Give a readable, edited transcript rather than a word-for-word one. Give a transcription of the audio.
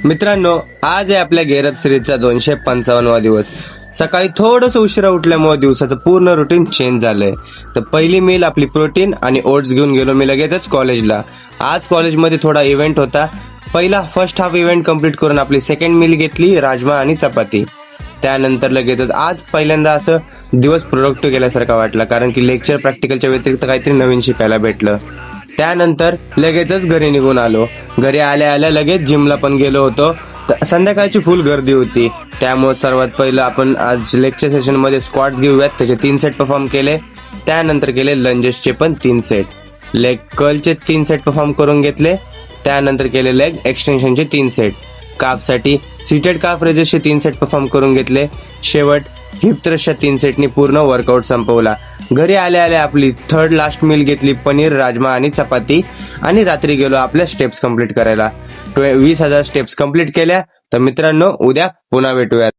मित्रांनो, आज आहे आपल्या गेअरअप सिरीजचा 255वा दिवस. सकाळी थोडंसं उशिरा उठल्यामुळे दिवसाचं पूर्ण रुटीन चेंज झालंय. तर पहिली मील आपली प्रोटीन आणि ओट्स घेऊन गेलो मी लगेचच कॉलेजला. आज कॉलेजमध्ये थोडा इव्हेंट होता. पहिला फर्स्ट हाफ इव्हेंट कम्प्लीट करून आपली सेकंड मील घेतली राजमा आणि चपाती. त्यानंतर लगेचच आज पहिल्यांदा असं दिवस प्रोडक्टिव्ह गेल्यासारखा वाटला, कारण की लेक्चर प्रॅक्टिकलच्या व्यतिरिक्त काहीतरी नवीन शिकायला भेटलं. त्यानंतर लगेचच घरी निघून आलो. घरी आल्या आल्या लगेच जिमला पण गेलो होतो. संध्याकाळची फुल गर्दी होती, त्यामुळे सर्वात पहिलं आपण आज लेक्चर सेशन मध्ये स्क्वॉट्स घेऊयात. त्याचे 3 सेट परफॉर्म केले. त्यानंतर केले लंजेसचे पण 3 सेट, लेग कर्लचे 3 सेट परफॉर्म करून घेतले. त्यानंतर केले लेग एक्सटेन्शनचे 3 सेट, काफसाठी सीटेड काफ रेजेसचे 3 सेट परफॉर्म करून घेतले. शेवट हिप थ्रस्टच्या 3 सेटनी पूर्ण वर्कआउट संपवला. घरी आल्या आल्या आपली थर्ड लास्ट मील घेतली, पनीर, राजमा आणि चपाती. आणि रात्री गेलो आपल्या स्टेप्स कंप्लीट करायला. 20,000 स्टेप्स कंप्लीट केल्या. तर मित्रांनो, उद्या पुन्हा भेटूयात.